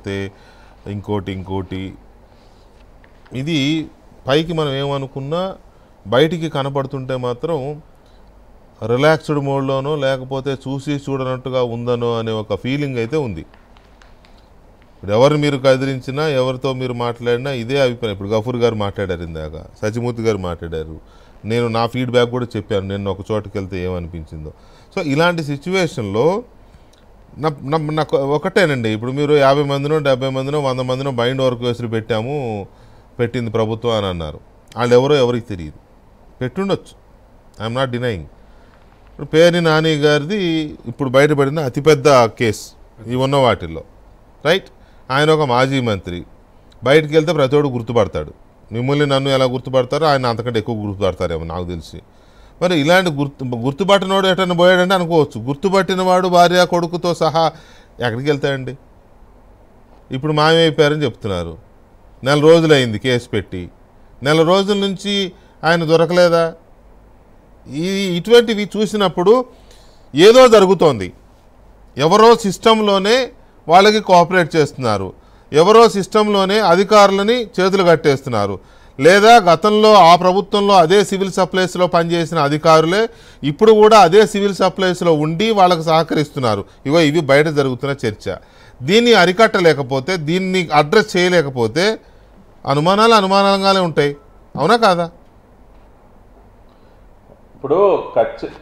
లేకపోతే ఇంకోటి ఇది పైకి మనం ఏమనుకున్నా బయటికి కనపడుతుంటే మాత్రం రిలాక్స్డ్ మోడ్లోనో లేకపోతే చూసి చూడనట్టుగా ఉందనో అనే ఒక ఫీలింగ్ అయితే ఉంది. ఇప్పుడు ఎవరు మీరు కదిలించినా ఎవరితో మీరు మాట్లాడినా ఇదే అభిప్రాయం. ఇప్పుడు గఫూర్ గారు మాట్లాడారు, ఇందాక సచిమూర్తి గారు మాట్లాడారు, నేను నా ఫీడ్బ్యాక్ కూడా చెప్పాను నేను ఒక చోటుకి వెళ్తే ఏమనిపించిందో. సో ఇలాంటి సిచ్యువేషన్లో నాకు ఒకటేనండి, ఇప్పుడు మీరు 50 మందినో 70 మందినో 100 మందినో బైండ్ వర్క్ వేసులు పెట్టింది ప్రభుత్వం అని అన్నారు. వాళ్ళు ఎవరికి తెలియదు, పెట్టుండొచ్చు, ఐఎమ్ నాట్ డినయింగ్. ఇప్పుడు పేర్ని నాని గారిది ఇప్పుడు బయటపడిన అతిపెద్ద కేసు ఇవి ఉన్న వాటిల్లో, రైట్? ఆయన ఒక మాజీ మంత్రి, బయటికి వెళ్తే ప్రతివాడు గుర్తుపడతాడు. మిమ్మల్ని నన్ను ఎలా గుర్తుపడతారో ఆయన అంతకంటే ఎక్కువ గుర్తుపడతారేమో నాకు తెలిసి. మరి ఇలాంటి గుర్తుపట్టినవాడు ఎటన్నా పోయాడంటే అనుకోవచ్చు, గుర్తుపట్టిన వాడు భార్య కొడుకుతో సహా ఎక్కడికి వెళ్తాయండి? ఇప్పుడు మాయమైపోయారని చెప్తున్నారు. 4 రోజులు అయింది కేసు పెట్టి, 4 రోజుల నుంచి ఆయన దొరకలేదా? ఇటువంటివి చూసినప్పుడు ఏదో జరుగుతోంది. ఎవరో సిస్టంలోనే వాళ్ళకి కోఆపరేట్ చేస్తున్నారు, ఎవరో సిస్టంలోనే అధికారులని చేతులు కట్టేస్తున్నారు, లేదా గతంలో ఆ ప్రభుత్వంలో అదే సివిల్ సప్లైస్లో పనిచేసిన అధికారులే ఇప్పుడు కూడా అదే సివిల్ సప్లైస్లో ఉండి వాళ్ళకు సహకరిస్తున్నారు. ఇవి బయట జరుగుతున్న చర్చ. దీన్ని అరికట్టలేకపోతే, దీన్ని అడ్రస్ చేయలేకపోతే అనుమానాలుగానే ఉంటాయి. అవునా కాదా? ఇప్పుడు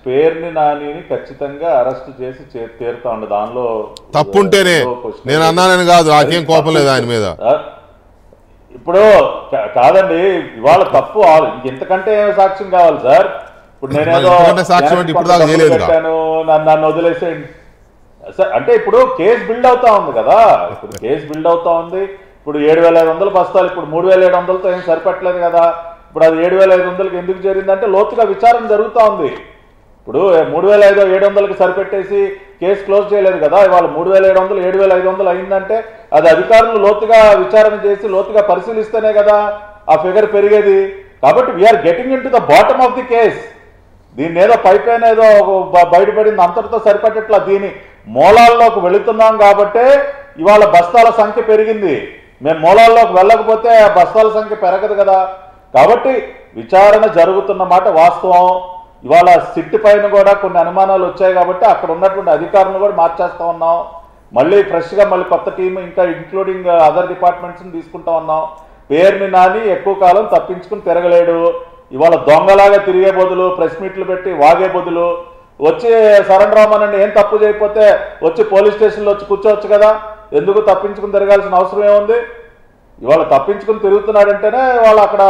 పేర్ని నానిని ఖచ్చితంగా అరెస్ట్ చేసి తీరుతా ఉండే, దానిలో తప్పుంటేనే నేను అన్నానని కాదు, నాకేం కోపం లేదు ఆయన మీద. ఇప్పుడు కాదండి, ఇవాళ తప్పు ఇంతకంటే సాక్ష్యం కావాలి సార్? ఇప్పుడు నేనేదో పెట్టాను, నన్ను వదిలేసేయండి సార్ అంటే ఇప్పుడు కేసు బిల్డ్ అవుతా ఉంది కదా. ఇప్పుడు కేసు బిల్డ్ అవుతా ఉంది. ఇప్పుడు 7,500 బస్తాలు ఇప్పుడు 3,700తో ఏం సరిపట్టలేదు కదా. ఇప్పుడు అది 7,500కి ఎందుకు జరిగిందంటే లోతుగా విచారణ జరుగుతూ ఉంది. ఇప్పుడు 3,700కి సరిపెట్టేసి కేసు క్లోజ్ చేయలేదు కదా. ఇవాళ 3,700 7,500 అయిందంటే అది అధికారులు లోతుగా విచారణ చేసి లోతుగా పరిశీలిస్తేనే కదా ఆ ఫిగర్ పెరిగేది. కాబట్టి we're getting in to the bottom of the case. దీన్ని ఏదో పైపైన ఏదో బయటపడింది అంతటితో సరిపట్టట్లా, దీని మూలాల్లోకి వెళుతున్నాం కాబట్టే ఇవాళ బస్తాల సంఖ్య పెరిగింది. మేము మూలాల్లోకి వెళ్ళకపోతే ఆ బస్తాల సంఖ్య పెరగదు కదా. కాబట్టి విచారణ జరుగుతున్న మాట వాస్తవం. ఇవాళ సిట్ పైన కూడా కొన్ని అనుమానాలు వచ్చాయి కాబట్టి అక్కడ ఉన్నటువంటి అధికారులను కూడా మార్చేస్తా ఉన్నాం. మళ్ళీ ఫ్రెష్గా మళ్ళీ కొత్త టీం ఇంకా ఇంక్లూడింగ్ అదర్ డిపార్ట్మెంట్స్ని తీసుకుంటా ఉన్నాం. పేరుని నాని ఎక్కువ కాలం తప్పించుకుని తిరగలేడు. ఇవాళ దొంగలాగా తిరిగే బదులు, ప్రెస్ మీట్లు పెట్టి వాగే బదులు వచ్చి సరెండర్ అవ్వమనండి, ఏం తప్పు చేయకపోతే వచ్చి పోలీస్ స్టేషన్లో వచ్చి కూర్చోవచ్చు కదా. ఎందుకు తప్పించుకుని తిరగాల్సిన అవసరం ఏముంది? ఇవాళ తప్పించుకుని తిరుగుతున్నాడంటేనే వాళ్ళు అక్కడ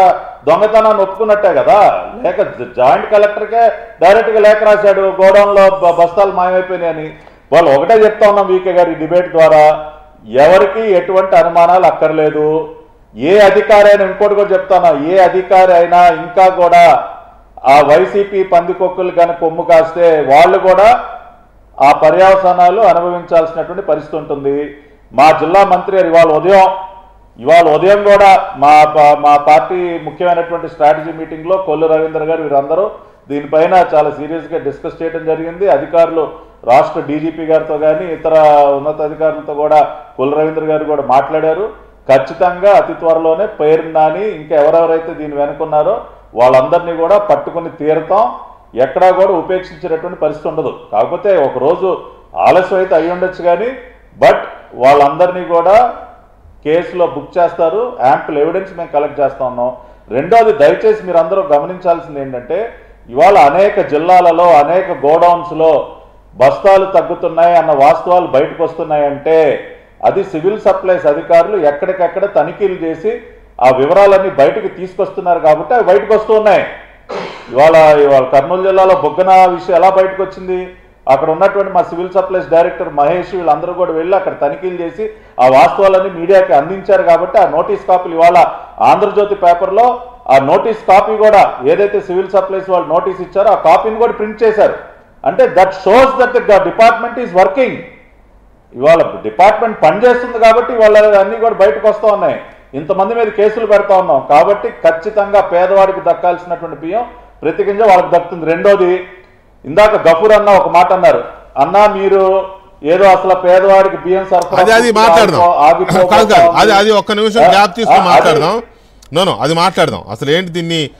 దొంగతనాన్ని ఒప్పుకున్నట్టే కదా. లేక జాయింట్ కలెక్టర్కే డైరెక్ట్గా లేఖ రాశాడు గోడౌన్లో బస్తాలు మాయమైపోయినాయని. వాళ్ళు ఒకటే చెప్తా ఉన్నాం వీకే గారు ఈ డిబేట్ ద్వారా, ఎవరికి ఎటువంటి అనుమానాలు అక్కర్లేదు. ఏ అధికారి అయినా, ఇంకోటి కూడా చెప్తాను, ఏ అధికారి అయినా ఇంకా కూడా ఆ వైసీపీ పందికొక్కులు కానీ కొమ్ము కాస్తే వాళ్ళు కూడా ఆ పర్యవసానాలు అనుభవించాల్సినటువంటి పరిస్థితి ఉంటుంది. మా జిల్లా మంత్రి గారు ఇవాళ ఉదయం కూడా మా పార్టీ ముఖ్యమైనటువంటి స్ట్రాటజీ మీటింగ్లో కొల్లు రవీంద్ర గారు వీరందరూ దీనిపైన చాలా సీరియస్గా డిస్కస్ చేయడం జరిగింది. అధికారులు రాష్ట్ర డీజీపీ గారితో కానీ ఇతర ఉన్నతాధికారులతో కూడా కొల్లు రవీంద్ర గారు కూడా మాట్లాడారు. ఖచ్చితంగా అతి త్వరలోనే పేరుని నాని ఇంకా ఎవరెవరైతే దీన్ని వెనుకున్నారో వాళ్ళందరినీ కూడా పట్టుకుని తీరతాం. ఎక్కడా కూడా ఉపేక్షించేటటువంటి పరిస్థితి ఉండదు. కాకపోతే ఒకరోజు ఆలస్యం అయితే అయ్యి ఉండొచ్చు కానీ బట్ వాళ్ళందరినీ కూడా కేసులో బుక్ చేస్తారు. యాంపుల్ ఎవిడెన్స్ మేము కలెక్ట్ చేస్తా ఉన్నాం. రెండోది, దయచేసి మీరు అందరూ గమనించాల్సింది ఏంటంటే ఇవాళ అనేక జిల్లాలలో అనేక గోడౌన్స్లో బస్తాలు తగ్గుతున్నాయి అన్న వాస్తవాలు బయటకు వస్తున్నాయంటే అది సివిల్ సప్లైస్ అధికారులు ఎక్కడికక్కడ తనిఖీలు చేసి ఆ వివరాలన్నీ బయటకు తీసుకొస్తున్నారు కాబట్టి అవి బయటకు వస్తూ ఉన్నాయి. ఇవాళ కర్నూలు జిల్లాలో బొగ్గన విషయం ఎలా బయటకు వచ్చింది? అక్కడ ఉన్నటువంటి మా సివిల్ సప్లైస్ డైరెక్టర్ మహేష్ వీళ్ళందరూ కూడా వెళ్ళి అక్కడ తనిఖీలు చేసి ఆ వాస్తవాలన్నీ మీడియాకి అందించారు కాబట్టి ఆ నోటీస్ కాపీలు ఇవాళ ఆంధ్రజ్యోతి పేపర్లో ఆ నోటీస్ కాపీ కూడా ఏదైతే సివిల్ సప్లైస్ వాళ్ళు నోటీస్ ఇచ్చారో ఆ కాపీని కూడా ప్రింట్ చేశారు. అంటే that shows that the department is working. ఇవాళ డిపార్ట్మెంట్ పనిచేస్తుంది కాబట్టి ఇవాళ అన్నీ కూడా బయటకు వస్తూ ఉన్నాయి. ఇంతమంది మీద కేసులు పెడతా ఉన్నాం కాబట్టి ఖచ్చితంగా పేదవాడికి దక్కాల్సినటువంటి బియ్యం ప్రతి గింజ వాళ్ళకి దక్కుతుంది. రెండోది, ఇందాక గఫూర్ అన్న ఒక మాట అన్నారు, అన్నా మీరు ఏదో అసలు పేదవాడికి బియ్యం సరఫరా అది మాట్లాడదాం కాదు అది ఒక్క నిమిషం గ్యాప్ తీసుకుని మాట్లాడదాం. అది మాట్లాడదాం అసలు ఏంటి దీన్ని